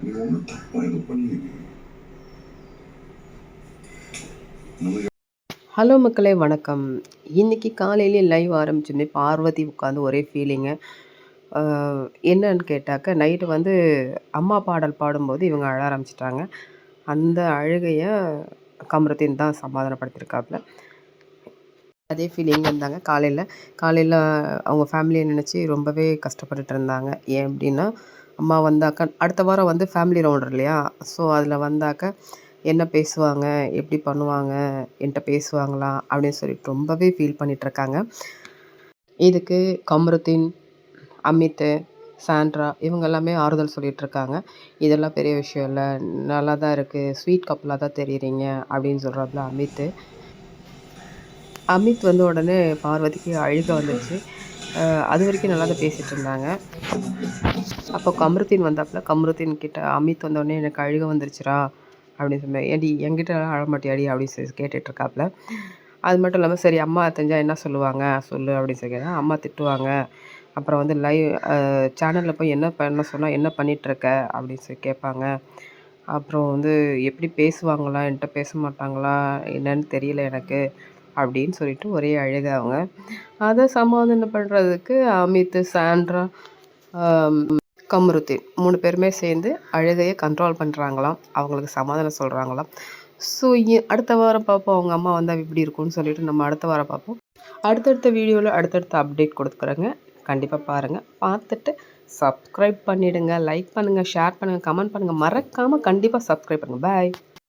நீ ஒன்றும் தப்பா இது பண்ணீங்க. ஹலோ மக்களே வணக்கம். இன்னைக்கு காலையிலே லைவ் ஆரம்பிச்சோனே பார்வதி உட்காந்து ஒரே ஃபீலிங்கு. அ என்னன்னு கேட்டாக்க, நைட்டு வந்து அம்மா பாடல் பாடும்போது இவங்க அழ ஆரம்பிச்சுட்டாங்க. அந்த அழுகைய கமருதீன் தான் சமாதானப்படுத்தியிருக்காப்புல. அதே ஃபீலிங் இருந்தாங்க காலையில அவங்க ஃபேமிலிய நினச்சி ரொம்பவே கஷ்டப்பட்டுட்டு இருந்தாங்க. ஏன் அப்படின்னா, அம்மா வந்தாக்கா அடுத்த வாரம் வந்து ஃபேமிலி ரவுண்டர் இல்லையா? ஸோ அதில் வந்தாக்க என்ன பேசுவாங்க? எப்படி பண்ணுவாங்க? என்ட்ட பேசுவாங்களா? அப்படின்னு சொல்லிட்டு ரொம்பவே ஃபீல் பண்ணிட்டுருக்காங்க. இதுக்கு கமருதீன், அமித்து, சாண்ட்ரா இவங்க எல்லாமே ஆறுதல் சொல்லிட்டுருக்காங்க. இதெல்லாம் பெரிய விஷயம் இல்ல. நல்லா தான் இருக்கு. ஸ்வீட் கப்புலா தான் தெரியிறீங்க அப்படின்னு சொல்றாப்புல அமித்து. அமித் வந்து உடனே பார்வதிக்கு அழுகை வந்துருச்சு. அதுவரைக்கும் நல்லா தான் பேசிட்டு இருந்தாங்க. அப்போ கமருதீன் வந்தாப்புல. கமருதீன் கிட்ட அமித் வந்தோடனே எனக்கு அழுகை வந்துருச்சுடா அப்படின்னு சொன்னேன். ஏன்டி என்கிட்டலாம் அழமாட்டியாடி அப்படின்னு சொல்லி கேட்டுட்ருக்காப்புல. அது மட்டும் இல்லாமல் சரி அம்மா தெரிஞ்சால் என்ன சொல்லுவாங்க சொல்லு அப்படின்னு சொல்லி கேட்டேன். அம்மா திட்டுவாங்க. அப்புறம் வந்து லைவ் சேனலில் போய் என்ன பண்ண சொன்னால் என்ன பண்ணிகிட்ருக்க அப்படின்னு சொல்லி கேட்பாங்க. அப்புறம் வந்து எப்படி பேசுவாங்களா என்கிட்ட பேச மாட்டாங்களா என்னன்னு தெரியல எனக்கு அப்படின்னு சொல்லிட்டு ஒரே அழுகை அவங்க. அதை சமாதானம் பண்ணுறதுக்கு அமித், சாண்ட்ரா, கமருதீன் 3 பேருமே சேர்ந்து அழுகையை கண்ட்ரோல் பண்ணுறாங்களாம். அவங்களுக்கு சமாதானம் சொல்கிறாங்களாம். ஸோ அடுத்த வாரம் பார்ப்போம் அவங்க அம்மா வந்தால் எப்படி இருக்கும்னு சொல்லிட்டு நம்ம அடுத்த வாரம் பார்ப்போம். அடுத்தடுத்த வீடியோவில் அடுத்தடுத்த அப்டேட் கொடுக்குறேங்க. கண்டிப்பாக பாருங்கள். பார்த்துட்டு சப்ஸ்கிரைப் பண்ணிவிடுங்க, லைக் பண்ணுங்கள், ஷேர் பண்ணுங்கள், கமெண்ட் பண்ணுங்கள். மறக்காமல் கண்டிப்பாக சப்ஸ்கிரைப் பண்ணுங்கள். பாய்.